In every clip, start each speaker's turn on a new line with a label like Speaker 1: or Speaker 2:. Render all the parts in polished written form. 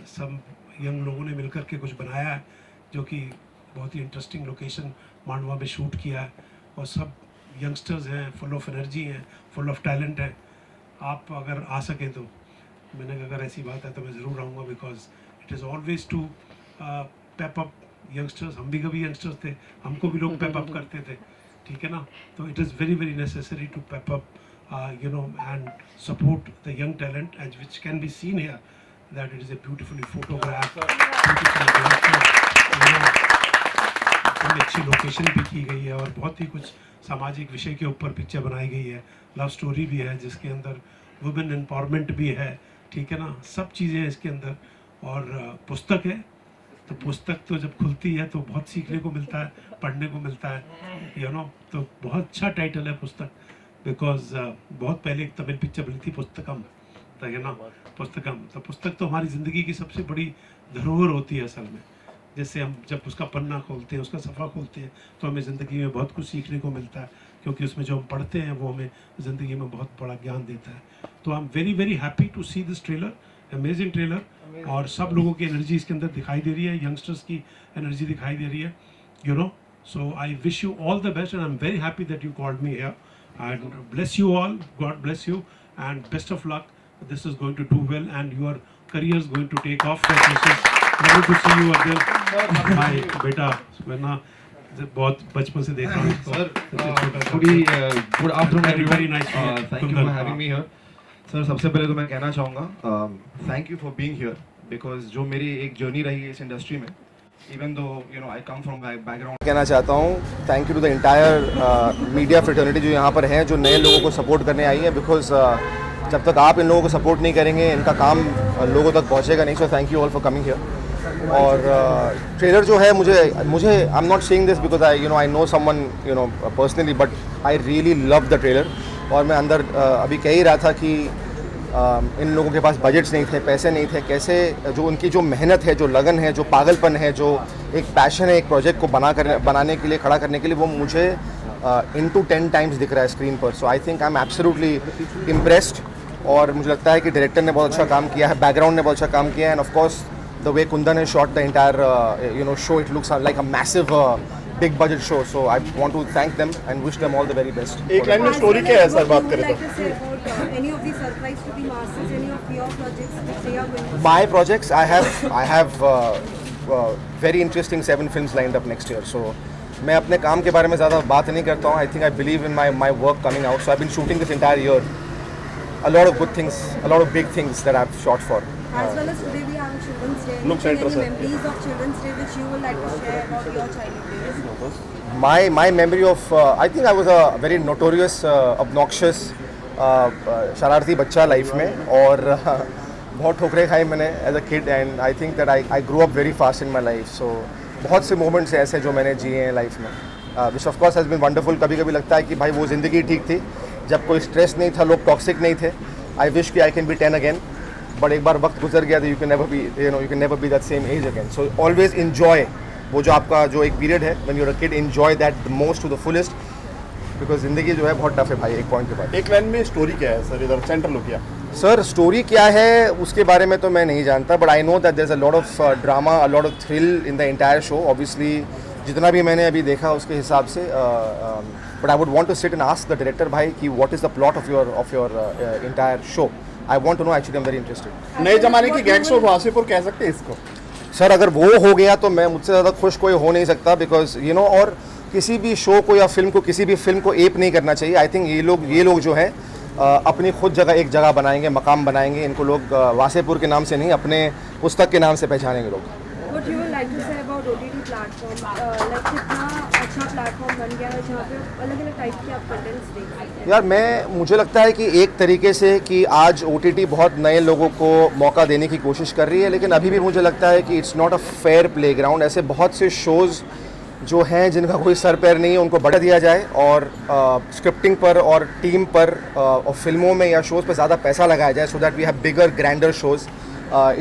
Speaker 1: सब यंग लोगों ने मिलकर के कुछ बनाया है जो कि बहुत ही इंटरेस्टिंग लोकेशन मांडवा में शूट किया है, और सब यंगस्टर्स हैं, फुल ऑफ एनर्जी हैं, फुल ऑफ टैलेंट है। आप अगर आ सकें तो, मैंने कहा अगर ऐसी बात है तो मैं ज़रूर आऊँगा, because it is always to pep up youngsters. हम भी कभी यंगस्टर्स थे, हमको भी लोग पेप अप करते थे, ठीक है ना। तो it is very very necessary to pep up you know, and support the young talent, and which can be seen here, that it is a beautifully photographed, beautifully directed, you know, बड़ी अच्छी location भी की गई है, और बहुत ही कुछ सामाजिक विषय के ऊपर पिक्चर बनाई गई है। लव स्टोरी भी है जिसके अंदर वुमेन एम्पावरमेंट भी है, ठीक है ना, सब चीज़ें हैं इसके अंदर। और पुस्तक है, तो पुस्तक तो जब खुलती है तो बहुत सीखने को मिलता है, पढ़ने को मिलता है, यू नो। तो बहुत अच्छा टाइटल है पुस्तक, बिकॉज बहुत पहले एक तमिल पिक्चर बनी थी पुस्तकम, ठीक है ना, पुस्तकम। तो पुस्तक तो हमारी ज़िंदगी की सबसे बड़ी धरोहर होती है असल में। जैसे हम जब उसका पन्ना खोलते हैं, उसका सफ़ा खोलते हैं, तो हमें ज़िंदगी में बहुत कुछ सीखने को मिलता है, क्योंकि उसमें जो हम पढ़ते हैं वो हमें ज़िंदगी में बहुत बड़ा ज्ञान देता है। तो I am very very happy to see this trailer, amazing trailer, और सब लोगों की एनर्जी इसके अंदर दिखाई दे रही है, यंगस्टर्स की एनर्जी दिखाई दे रही है, you know. So I wish you all the best, and I am very happy that you called me here, and bless you all, God bless you, and best of luck. This is going to do well, and your career is going to take off. This is lovely to see you again, my beta, वरना बहुत बचपन से देख रहा हूँ इसको।
Speaker 2: Good afternoon,
Speaker 1: very nice to meet you.
Speaker 2: Thank you for having me here. Sir सबसे पहले तो मैं कहना चाहूँगा thank you for being here, because जो मेरी एक जर्नी रही है इस इंडस्ट्री में, even though you know I come from background, कहना चाहता हूँ thank you to the entire media fraternity जो यहाँ पर हैं, जो नए लोगों को सपोर्ट करने आई है, बिकॉज जब तक आप इन लोगों को सपोर्ट नहीं करेंगे इनका काम लोगों तक पहुँचेगा नहीं। So thank you all for coming here. और ट्रेलर जो है, मुझे I am not saying this because I know someone personally, but I really love the trailer. और मैं अंदर अभी कह ही रहा था कि इन लोगों के पास बजट्स नहीं थे, पैसे नहीं थे, कैसे जो उनकी जो मेहनत है, जो लगन है, जो पागलपन है, जो एक पैशन है एक प्रोजेक्ट को बनाने के लिए, खड़ा करने के लिए, वो मुझे इनटू 10 टाइम्स दिख रहा है स्क्रीन पर। So I think I am absolutely impressed, और मुझे लगता है कि डायरेक्टर ने बहुत अच्छा काम किया है, बैकग्राउंड ने बहुत अच्छा काम किया है, and of course the way Kundan है shot the entire show, it looks like a massive big budget show, so I want to thank them and wish them all the very best.
Speaker 3: एक line में story क्या है sir, बात करें
Speaker 4: तो any of the surprise to the masses, any of your projects which they are going to
Speaker 2: My projects, I have very interesting 7 films lined up next year, so मैं अपने काम के बारे में ज़्यादा बात नहीं करता हूँ. I think I believe in my work coming out, so I've been shooting this entire year. A lot of good things, a lot of big things that I've shot for.
Speaker 4: as well as today we have a children's day.
Speaker 3: Look center,
Speaker 4: Any
Speaker 3: sir.
Speaker 4: memories of children's day which you would like to share about your childhood days?
Speaker 2: My memory of I think I was a very notorious obnoxious शरारती बच्चा life में, और बहुत ठोकरें खाई मैंने as a kid, and I think that I grow up very fast in my life. So बहुत से मोमेंट्स ऐसे जो मैंने जिए हैं लाइफ में, which of course has been wonderful. कभी कभी लगता है कि भाई वो ज़िंदगी ठीक थी जब कोई स्ट्रेस नहीं था, लोग टॉक्सिक नहीं थे. आई विश कि I can be 10 again, but एक बार वक्त गुजर गया तो you can never be that same age again. So always enjoy वो जो आपका जो एक पीरियड है when you are a kid, enjoy that the most to the fullest, because ज़िंदगी जो है बहुत टफ है भाई एक पॉइंट के बाद.
Speaker 3: एक लाइन में स्टोरी क्या है सर, इधर सेंटर लुक किया
Speaker 2: सर स्टोरी क्या है उसके बारे में तो मैं नहीं जानता, but I know that there is a lot of drama, a lot of thrill in the entire show. Obviously जितना भी मैंने अभी देखा उसके हिसाब से, but I would want to sit and ask the director भाई कि what is the plot of your entire show. I want to know, actually I am very interested.
Speaker 3: नए जमाने की गैंग शो वासेपुर कह सकते हैं इसको
Speaker 2: सर. अगर वो हो गया तो मैं मुझसे ज़्यादा खुश कोई हो नहीं सकता, बिकॉज यू नो, और किसी भी शो को या फिल्म को, किसी भी फिल्म को एप नहीं करना चाहिए. आई थिंक ये लोग जो हैं अपनी खुद जगह एक जगह बनाएंगे, मकाम बनाएंगे. इनको लोग वासेपुर के नाम से नहीं, अपने पुस्तक के नाम से पहचानेंगे लोग.
Speaker 4: What you would like to say about OTT platform? Like कितना अच्छा प्लेटफॉर्म बन गया है जहाँ पे अलग-अलग टाइप के आप कंटेंट्स देख सकते हैं.
Speaker 2: यार मुझे लगता है कि एक तरीके से कि आज OTT बहुत नए लोगों को मौका देने की कोशिश कर रही है, लेकिन अभी भी मुझे लगता है कि it's not a fair playground. ऐसे बहुत से शोज़ जो हैं जिनका कोई सर पैर नहीं है, उनको बढ़ा दिया जाए, और स्क्रिप्टिंग पर और टीम पर और फिल्मों में या शोज़ पर ज़्यादा पैसा लगाया जाए, so that we have bigger grander shows.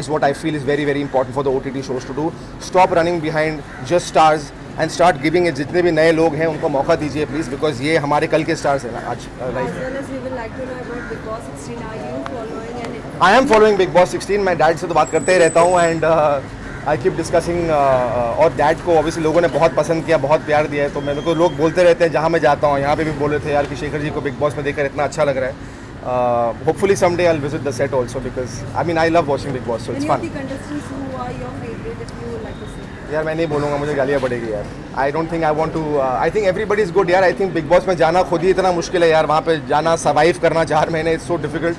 Speaker 2: Is what I feel is very very important for the OTT shows to do. Stop running behind just stars and start giving it. जितने भी नए लोग हैं उनको मौका दीजिए प्लीज़, बिकॉज ये हमारे कल के स्टार्स हैं ना आज
Speaker 4: As well as we would like to know about Big Boss 16. Are you following and
Speaker 2: I am following big boss 16. मैं डैड से तो बात करते ही रहता हूँ एंड आई कीप डिस्कसिंग. और डैड को ऑब्वियसली लोगों ने बहुत पसंद किया, बहुत प्यार दिया है. तो मेरे को लोग बोलते रहते हैं जहाँ मैं जाता हूँ. यहाँ पे भी बोल रहे थे यार कि शेखर जी को बिग बॉस में देखकर इतना अच्छा लग रहा है. Hopefully someday I'll visit the set also because I mean I love watching Big Boss, so it's
Speaker 4: Any of
Speaker 2: fun.
Speaker 4: the contestants who are your favorite, if you would like to say?
Speaker 2: यार मैं नहीं बोलूँगा, मुझे गालियाँ पड़ेगी यार. I don't think I want to. I think everybody is good यार. I think Big Boss में जाना खुद ही इतना मुश्किल है यार. वहाँ पे जाना, survive करना 4 महीने, it's so difficult.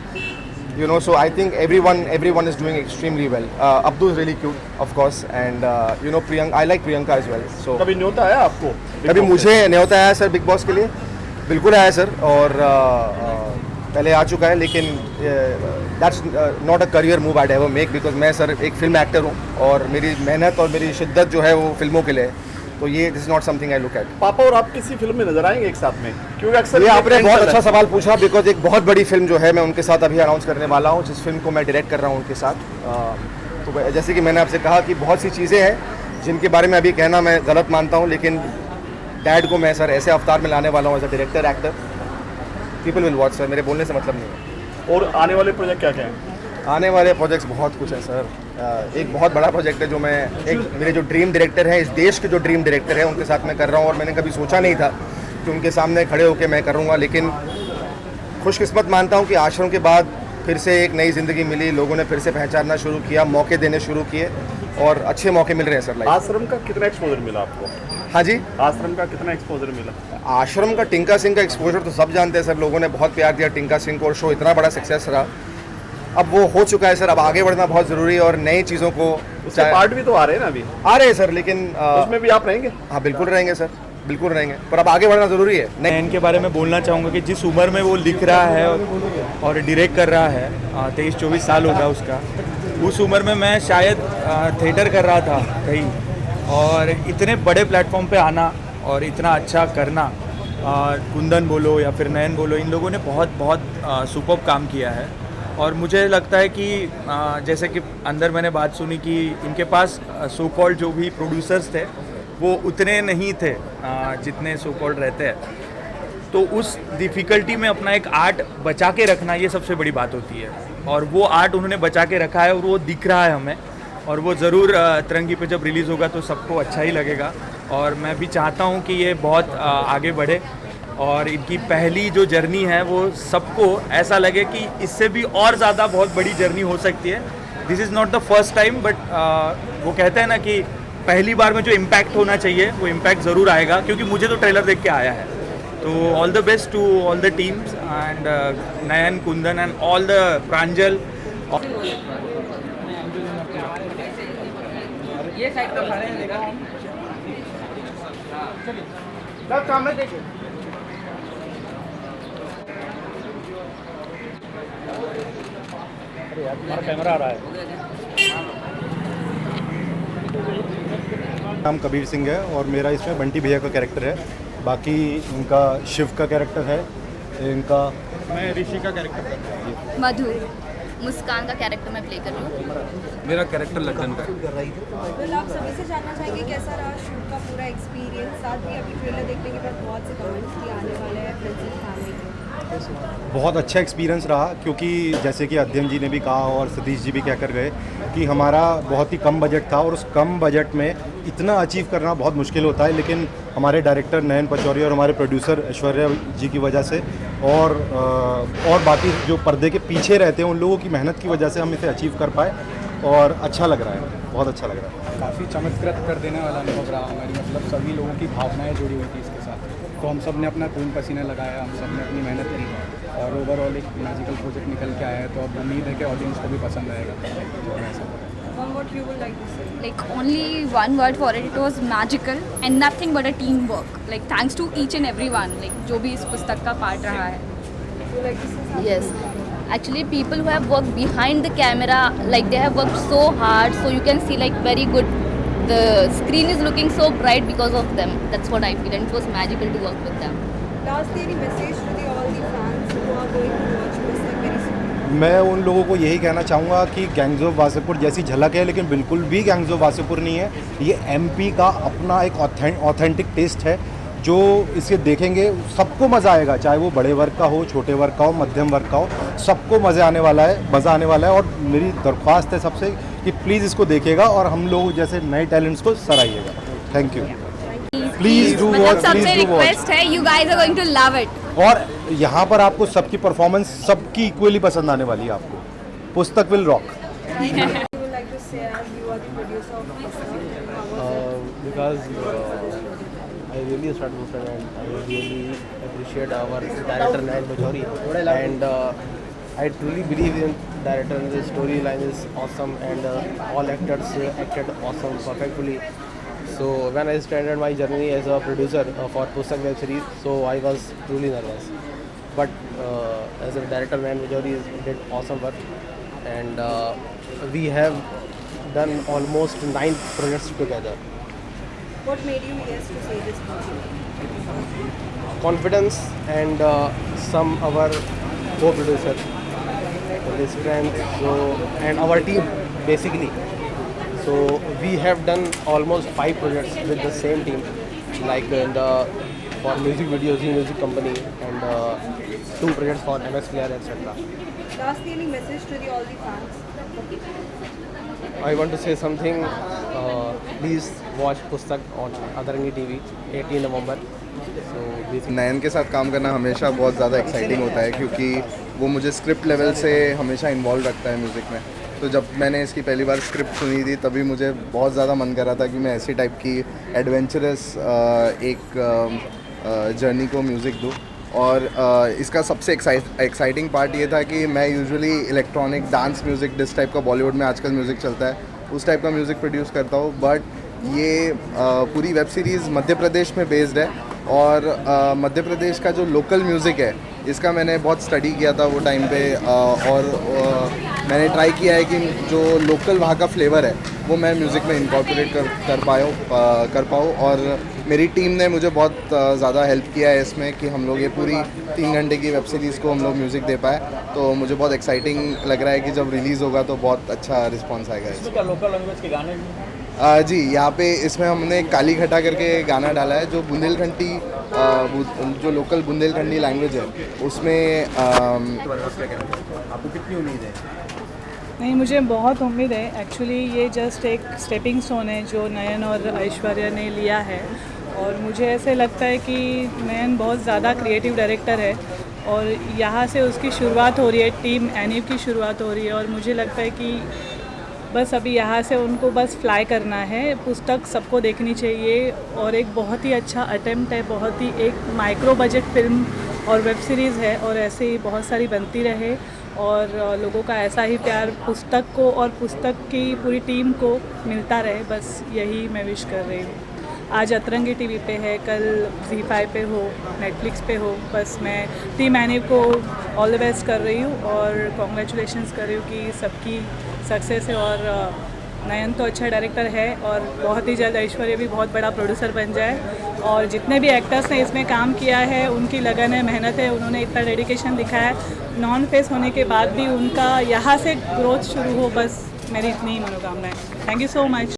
Speaker 2: You know, so I think everyone is doing extremely well. Abdu is really cute, of course, and you know I like Priyanka as well. So
Speaker 3: कभी न्योता आया आपको
Speaker 2: कभी मुझे न्योता आया सर बिग बॉस के लिए? बिल्कुल आया सर. और पहले आ चुका है, लेकिन that's not a career move I ever make because मैं सर एक फिल्म एक्टर हूँ और मेरी मेहनत और मेरी शिद्दत जो है वो फिल्मों के लिए है. तो ये this is not something I look at.
Speaker 3: पापा और आप किसी फिल्म में नजर आएंगे एक साथ में? क्योंकि अक्सर
Speaker 2: ये आपने
Speaker 3: trend
Speaker 2: बहुत
Speaker 3: चल रहा
Speaker 2: अच्छा
Speaker 3: है।
Speaker 2: सवाल पूछा बिकॉज एक बहुत बड़ी फिल्म जो है मैं उनके साथ अभी अनाउंस करने वाला हूँ, जिस फिल्म को मैं डायरेक्ट कर रहा हूँ उनके साथ. तो जैसे कि मैंने आपसे कहा कि बहुत सी चीज़ें हैं जिनके बारे में अभी कहना मैं गलत मानता हूँ, लेकिन डैड को मैं सर ऐसे अवतार में लाने वाला हूँ as a director actor. People will watch sir, मेरे बोलने से मतलब नहीं है.
Speaker 3: और आने वाले प्रोजेक्ट क्या क्या हैं?
Speaker 2: आने वाले प्रोजेक्ट्स बहुत कुछ है सर. एक बहुत बड़ा प्रोजेक्ट है जो मैं मेरे जो ड्रीम डायरेक्टर हैं, इस देश के जो ड्रीम डायरेक्टर हैं उनके साथ मैं कर रहा हूँ. और मैंने कभी सोचा नहीं था कि उनके सामने खड़े होकर मैं करूँगा, लेकिन खुशकिस्मत मानता हूँ कि आश्रम के बाद फिर से एक नई ज़िंदगी मिली. लोगों ने फिर से पहचानना शुरू किया, मौके देने शुरू किए और अच्छे मौके मिल रहे हैं सर लाइफ.
Speaker 3: आश्रम का कितना एक्सपोजर मिला आपको?
Speaker 2: हाँ जी,
Speaker 3: आश्रम का कितना एक्सपोजर मिला?
Speaker 2: आश्रम का टिंका सिंह का एक्सपोजर तो सब जानते हैं सर. लोगों ने बहुत प्यार दिया टिंका सिंह को और शो इतना बड़ा सक्सेस रहा. अब वो हो चुका है सर. अब आगे बढ़ना बहुत ज़रूरी है और नई चीज़ों को
Speaker 3: उससे पार्ट भी तो आ रहे हैं ना अभी?
Speaker 2: आ रहे हैं सर, लेकिन
Speaker 3: उसमें भी आप रहेंगे?
Speaker 2: हाँ बिल्कुल रहेंगे सर, बिल्कुल रहेंगे. पर अब आगे बढ़ना ज़रूरी है.
Speaker 5: मैं इनके बारे में बोलना चाहूँगा कि जिस उम्र में वो लिख रहा है और डायरेक्ट कर रहा है, 23-24 साल होगा उसका. उस उम्र में मैं शायद थिएटर कर रहा था कहीं, और इतने बड़े प्लेटफॉर्म पे आना और इतना अच्छा करना, कुंदन बोलो या फिर नयन बोलो, इन लोगों ने बहुत बहुत सुपर्ब काम किया है. और मुझे लगता है कि जैसे कि अंदर मैंने बात सुनी कि इनके पास सो कॉल्ड जो भी प्रोड्यूसर्स थे वो उतने नहीं थे जितने सो कॉल्ड रहते हैं. तो उस डिफ़िकल्टी में अपना एक आर्ट बचा के रखना, ये सबसे बड़ी बात होती है. और वो आर्ट उन्होंने बचा के रखा है और वो दिख रहा है हमें. और वो ज़रूर तिरंगी पे जब रिलीज़ होगा तो सबको अच्छा ही लगेगा. और मैं भी चाहता हूँ कि ये बहुत आगे बढ़े और इनकी पहली जो जर्नी है वो सबको ऐसा लगे कि इससे भी और ज़्यादा बहुत बड़ी जर्नी हो सकती है. This is not the first time, but वो कहते हैं ना कि पहली बार में जो इम्पैक्ट होना चाहिए वो इम्पैक्ट ज़रूर आएगा, क्योंकि मुझे तो ट्रेलर देख के आया है. तो all the best to all the teams and Nayan, Kundan and all the Pranjal.
Speaker 6: ये साइड का खड़े हैं, देखो सब सामने देखिए.
Speaker 5: हमारा कैमरा आ रहा है.
Speaker 7: नाम कबीर सिंह है और मेरा इसमें बंटी भैया का कैरेक्टर है. बाकी इनका शिव का कैरेक्टर है, इनका
Speaker 5: मैं ऋषि का कैरेक्टर कर रहा हूँ.
Speaker 8: मधु, मुस्कान का कैरेक्टर मैं प्ले कर रही हूँ.
Speaker 5: मेरा कैरेक्टर लखन का.
Speaker 4: वेल, आप सभी से जानना चाहेंगे कैसा रहा शूट का पूरा एक्सपीरियंस. साथ ही अभी ट्रेलर देखने के बाद बहुत से कमेंट्स भी आने वाले हैं फ्रेंड्स एंड फैमिली के.
Speaker 7: बहुत अच्छा एक्सपीरियंस रहा, क्योंकि जैसे कि अध्ययन जी ने भी कहा और सतीश जी भी कह कर गए कि हमारा बहुत ही कम बजट था और उस कम बजट में इतना अचीव करना बहुत मुश्किल होता है. लेकिन हमारे डायरेक्टर नयन पचौरी और हमारे प्रोड्यूसर ऐश्वर्या जी की वजह से और बाकी जो पर्दे के पीछे रहते हैं उन लोगों की मेहनत की वजह से हम इसे अचीव कर पाए और अच्छा लग रहा है, बहुत अच्छा लग रहा है.
Speaker 5: काफ़ी चमत्कृत कर देने वाला अनुभव रहा हमारी. मतलब सभी लोगों की भावनाएं जुड़ी हुई थी इसके साथ. तो हम सब ने अपना खून पसीना लगाया, हम सब ने अपनी मेहनत की और ओवरऑल एक मैजिकल प्रोजेक्ट निकल के आया है. तो अब उम्मीद है कि ऑडियंस को भी पसंद आएगा.
Speaker 4: Mom, what you would like to say?
Speaker 8: Like only one word for it, it was magical and nothing but a teamwork. Like thanks to each and everyone, like जो भी इस पुस्तक का पार्ट रहा है.
Speaker 4: Would you like to say something?
Speaker 8: Yes, actually people who have worked behind the camera, like they have worked so hard, so you can see like very good. The screen is looking so bright because of them. That's what I feel, and it was magical to work with them.
Speaker 4: Lastly, any message to the all the fans who are going to watch Pustak very soon?
Speaker 7: मैं उन लोगों को यही कहना चाहूँगा कि gangs of Wasseypur जैसी झलक है, लेकिन बिल्कुल भी गैंग्स ऑफ वासेपुर नहीं है. ये एमपी का अपना एक ऑथेंटिक टेस्ट है जो इसे देखेंगे सबको मज़ा आएगा, चाहे वो बड़े वर्ग का हो, छोटे वर्ग का हो, मध्यम वर्ग का हो, सबको मज़ा आने वाला है। और मेरी दरख्वास्त है सबसे कि प्लीज़ इसको देखिएगा और हम लोग जैसे नए टैलेंट्स को सराहिएगा। Thank you. Please do watch,
Speaker 8: सबसे
Speaker 7: प्लीज़ डू वॉच।
Speaker 8: रिक्वेस्ट है, you guys are going to love it.
Speaker 7: और यहाँ पर आपको सबकी परफॉर्मेंस सबकी इक्वली पसंद आने वाली है आपको। पुस्तक will rock.
Speaker 4: You would like to say as you are the producer of Pustak?
Speaker 6: Because I really started Pustak and I really appreciate our director Nayan Bajori, and I truly believe in director. The storyline is awesome and all actors acted awesome perfectly. So when I started my journey as a producer for Pustak web series, so I was truly nervous. But as a director, Nayan Bajori did awesome work, and we have done almost 9 projects together.
Speaker 4: What made you yes to say this project?
Speaker 6: Confidence and some our co-producer, the strength, so and our team basically. So we have done almost 5 projects with the same team, like for music videos, music company, and 2 projects for MS Player, etc.
Speaker 4: Lastly, any message to all the fans?
Speaker 6: I want to say something. Please watch Pustak on Adarangi TV, 18 November. So basically,
Speaker 2: नयन के साथ काम करना हमेशा बहुत ज़्यादा exciting होता है क्योंकि वो मुझे स्क्रिप्ट लेवल से हमेशा इन्वॉल्व रखता है म्यूज़िक में। तो जब मैंने इसकी पहली बार स्क्रिप्ट सुनी थी तभी मुझे बहुत ज़्यादा मन कर रहा था कि मैं ऐसी टाइप की एडवेंचरस एक जर्नी को म्यूज़िक दूँ। और इसका सबसे एक्साइटिंग पार्ट ये था कि मैं यूजुअली इलेक्ट्रॉनिक डांस म्यूज़िक जिस टाइप का बॉलीवुड में आजकल म्यूज़िक चलता है उस टाइप का म्यूज़िक प्रोड्यूस करता हूँ, बट ये पूरी वेब सीरीज़ मध्य प्रदेश में बेस्ड है और मध्य प्रदेश का जो लोकल म्यूज़िक है इसका मैंने बहुत स्टडी किया था वो टाइम पे, और मैंने ट्राई किया है कि जो लोकल वहाँ का फ्लेवर है वो मैं म्यूज़िक में इनकॉर्पोरेट कर पाऊँ। और मेरी टीम ने मुझे बहुत ज़्यादा हेल्प किया है इसमें कि हम लोग ये पूरी 3 घंटे की वेब सीरीज़ को हम लोग म्यूज़िक दे पाए। तो मुझे बहुत एक्साइटिंग लग रहा है कि जब रिलीज़ होगा तो बहुत अच्छा रिस्पॉन्स आएगा इसमें।
Speaker 5: लोकल लैंग्वेज के गाने
Speaker 2: जी, यहाँ पे इसमें हमने काली घटा करके गाना डाला है जो बुंदेलखंडी जो लोकल बुंदेलखंडी लैंग्वेज है उसमें।
Speaker 7: आपको कितनी उम्मीद है?
Speaker 9: नहीं, मुझे बहुत उम्मीद है। एक्चुअली ये जस्ट एक स्टेपिंग स्टोन है जो नयन और ऐश्वर्या ने लिया है, और मुझे ऐसे लगता है कि नयन बहुत ज़्यादा क्रिएटिव डायरेक्टर है और यहाँ से उसकी शुरुआत हो रही है, टीम एनिव की शुरुआत हो रही है, और मुझे लगता है कि बस अभी यहाँ से उनको बस फ्लाई करना है। पुस्तक सबको देखनी चाहिए और एक बहुत ही अच्छा अटेम्प्ट है, बहुत ही एक माइक्रो बजट फिल्म और वेब सीरीज़ है, और ऐसे ही बहुत सारी बनती रहे और लोगों का ऐसा ही प्यार पुस्तक को और पुस्तक की पूरी टीम को मिलता रहे, बस यही मैं विश कर रही हूँ। आज अतरंगी टीवी पे है, कल ZEE5 पे हो, नेटफ्लिक्स पे हो, बस मैं टीम एनिव को ऑल द बेस्ट कर रही हूँ और कॉन्ग्रेचुलेशंस कर रही हूँ कि सबकी सक्सेस है। और नयन तो अच्छा डायरेक्टर है और बहुत ही जल्द ऐश्वर्या भी बहुत बड़ा प्रोड्यूसर बन जाए, और जितने भी एक्टर्स ने इसमें काम किया है उनकी लगन है, मेहनत है, उन्होंने इतना डेडिकेशन दिखाया है। नॉन फेस होने के बाद भी उनका यहाँ से ग्रोथ शुरू हो, बस मेरी इतनी ही मनोकामना है। Thank you so much.